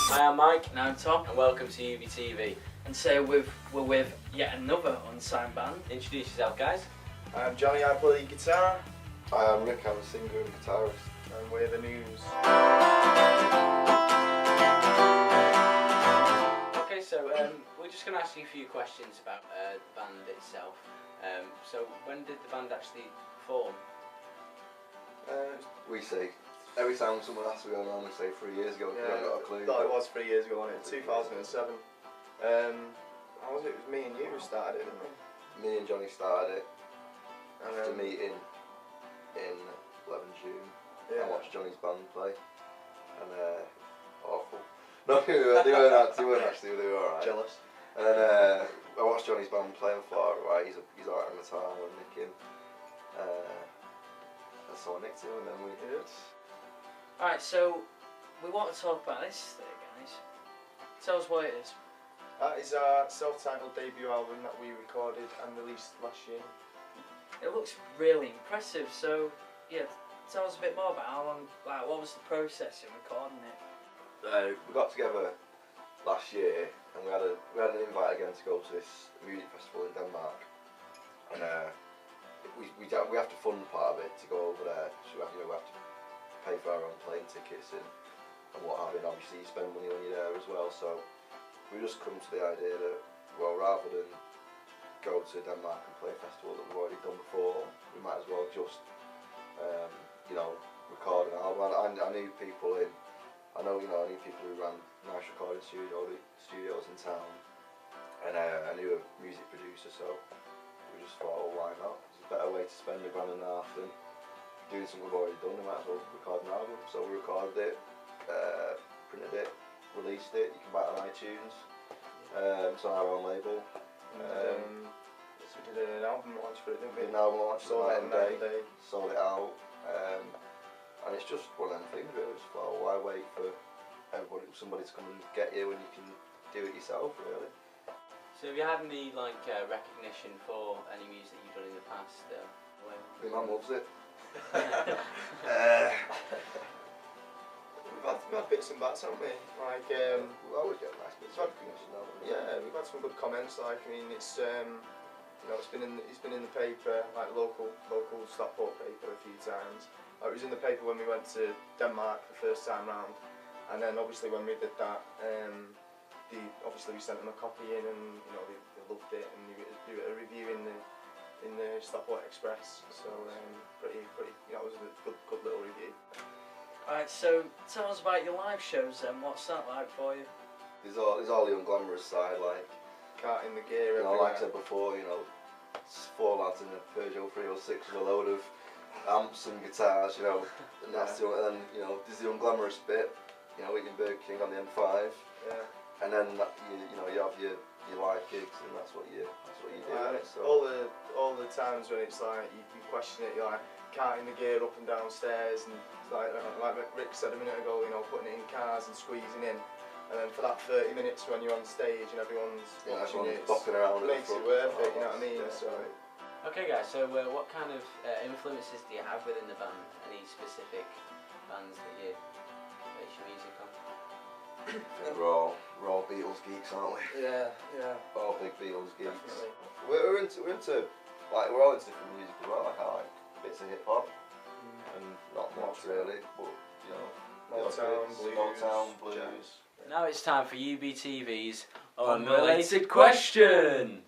Hi, I'm Mike. And I'm Tom. And welcome to UBTV. And so we're with yet another unsigned band. Introduce yourself, guys. I'm Johnny, I play guitar. Hi, I'm Rick, I'm a singer and guitarist. And we're the news. Okay, so we're just going to ask you a few questions about the band itself. So when did the band actually form? We say, every time someone asks, we go on and say 3 years ago, Yeah, we haven't got a clue. No, it was 3 years ago, wasn't it? 2007. How was it? It was me and you who started it, didn't we? Me and Johnny started it And after meeting in 11 June. yeah. I watched Johnny's band play, and awful. No, they weren't actually, they were alright. Jealous. And then I watched Johnny's band play and thought, right, he's alright on the guitar, I'm gonna nick him. And so I nicked him, and then we did. Alright, so we want to talk about this today, guys. Tell us what it is. That is our self-titled debut album that we recorded and released last year. It looks really impressive, so yeah, tell us a bit more about how long, like what was the process in recording it? We got together last year, and we had an invite again to go to this music festival in Denmark, and we have to fund part of it to go over there. So we have to pay for our own plane tickets and what have you. And obviously, you spend money when you're there as well. So we just come to the idea that, well, rather than go to Denmark and play a festival that we've already done before, we might as well just record an album. I knew people in. I know people who ran nice recording studios in town, and I knew a music producer, so we just thought, well, why not? It's a better way to spend £1.5 grand than doing something we've already done. We might as well record an album. So we recorded it, printed it, released it. You can buy it on iTunes. It's on our own label. So we did an album launch for it, didn't we? Did an album launch, Sold it on night and day. sold it out. And it's just one of them things really. Just thought, well, why wait for somebody to come and get you when you can do it yourself, really? So have you had any recognition for any music you've done in the past? My mum loves it. We've had bits and bats, haven't we? Like, We always get nice bits of recognition, don't we? yeah, we've had some good comments. Like, I mean, it's it's been in the paper, like local Stockport paper a few times. It was in the paper when we went to Denmark the first time round, and then obviously when we did that, we sent them a copy in, and they loved it, and they did a review in the Stockport Express. So pretty, it was a good little review. Alright, so tell us about your live shows then. What's that like for you? There's all the unglamorous side, like Carting the gear everywhere. like I said before, it's 4 lads in a Peugeot 306 with a load of amps and guitars, and that's the and then there's the unglamorous bit, eating Burger King on the M5, Yeah. and then you have your live gigs, and that's what you do. So All the times when it's like you question it, you're like carting the gear up and down stairs, and it's like Rick said a minute ago, putting it in cars and squeezing in, and then for that 30 minutes when you're on stage and everyone's watching everyone's it, bopping around it makes it worth it. You know what I mean? So. Okay, guys. So what kind of influences do you have within the band? Any specific bands that you base your music on? we're all Beatles geeks, aren't we? Yeah. All big Beatles geeks. Definitely. We're into we're all into different music as well. Like I like bits of hip hop, and not much really, but Motown, blues. Jazz. Now it's time for UBTV's Unrelated question.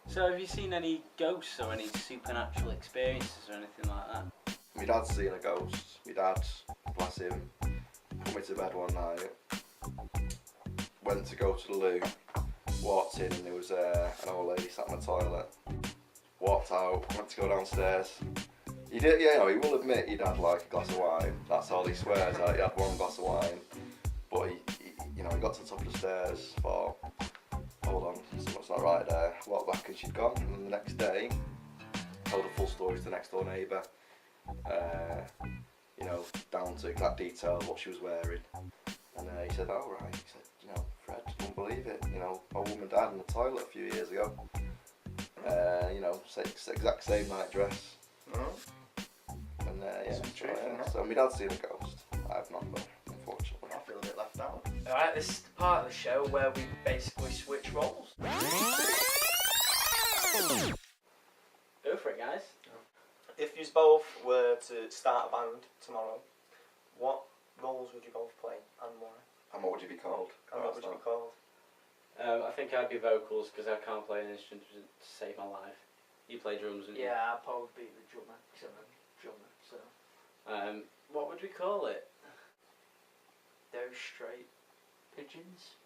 So have you seen any ghosts or any supernatural experiences or anything like that? My dad's seen a ghost. My dad, bless him, put me to bed one night, went to go to the loo, walked in and there was an old lady sat in the toilet, walked out, went to go downstairs. He did, he will admit he'd had like a glass of wine. That's all he swears at. He had one glass of wine, but he got to the top of the stairs, thought, hold on, something's not right there. Walked back and she'd gone. And then the next day, told a full story to the next door neighbour. Down to exact detail of what she was wearing. And he said, oh right, he said, Fred, don't believe it. My woman died in the toilet a few years ago. Exact same night dress. Oh. And yeah. Some truth in that. So my dad's seen a ghost. I have not, though, unfortunately. I feel a bit left out. Alright, this is the part of the show where we basically switch roles. Go for it, guys. If you both were to start a band tomorrow, what roles would you both play and why? And what would you be called? And what would you be called? I think I'd be vocals because I can't play an instrument to save my life. You play drums, wouldn't you? Yeah, I'd probably be the drummer, because I'm a drummer, so. What would we call it? Those straight pigeons.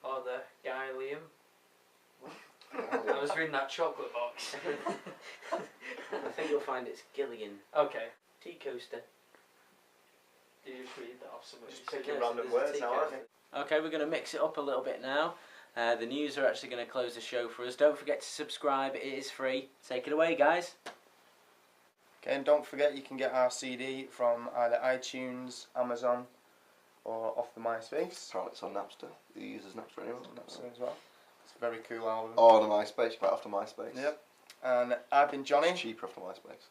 Or the guy Liam. I was reading that chocolate box. I think you'll find it's Gillian. Okay. Tea coaster. Did you just read that off somebody? Just picking Yes, random there's a words tea now, aren't you? Okay, we're going to mix it up a little bit now. The news are actually going to close the show for us. Don't forget to subscribe, it is free. Take it away, guys. Okay, and don't forget you can get our CD from either iTunes, Amazon, or off the MySpace. Apparently it's on Napster. He uses Napster anyway. Napster as well. It's a very cool album. Oh, on the MySpace, right after MySpace. Yep. And I've been Johnny. It's cheaper after MySpace.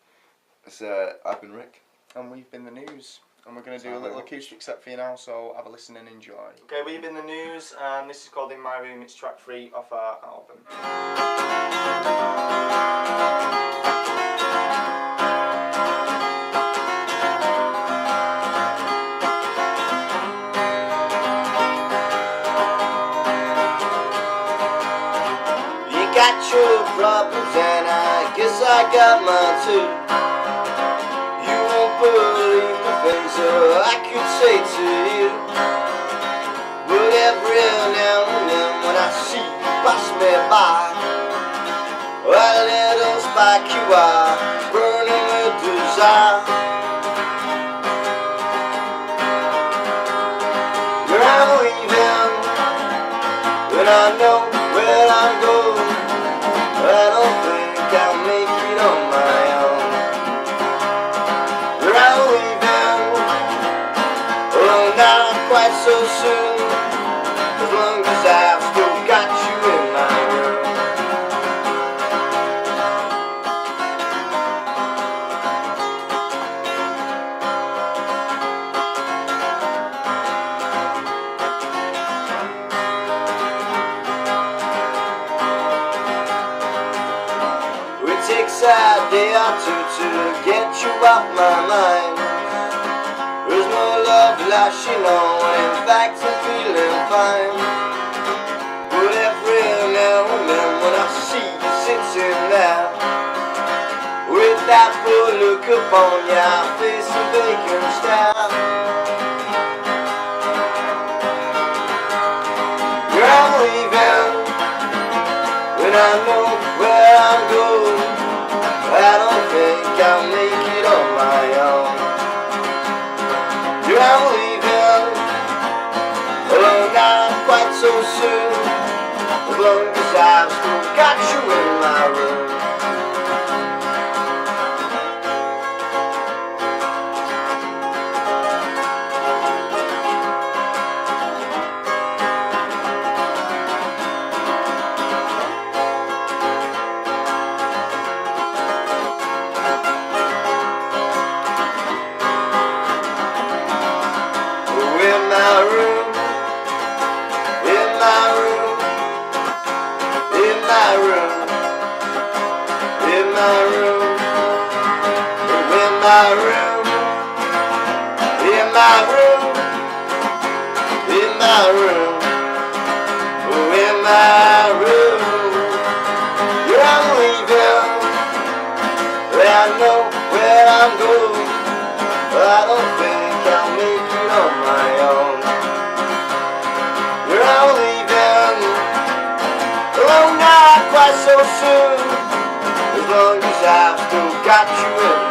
I've been Rick. And we've been the news. And we're going to do a little acoustic set for you now, so have a listen and enjoy. Okay, we've been the news, and this is called In My Room. It's track 3 off our album. You got your problems and I guess I got mine too. You won't believe the things I could say to you, but every now and then when I see you pass me by, a little spark you are burning with desire. But I'm leaving, and I know where I'm going. I don't think I'll make it on my own. But I'm leaving, oh, not quite so soon, as long as I've still got you in my room. It takes a day or two to get you off my mind. There's no love lashing on, in fact I'm feeling fine. But every now and then when I see you sitting there, with that poor look upon your face and vacant stare, you're leaving, when I know where I'm going. I don't think I'll make it on my own. Yeah, I'm leaving, oh, not quite so soon, as long as I've still got you in my room. I know where I'm going. I don't think I'll make it on my own. I'm leaving, oh, not quite so soon, as long as I've still got you in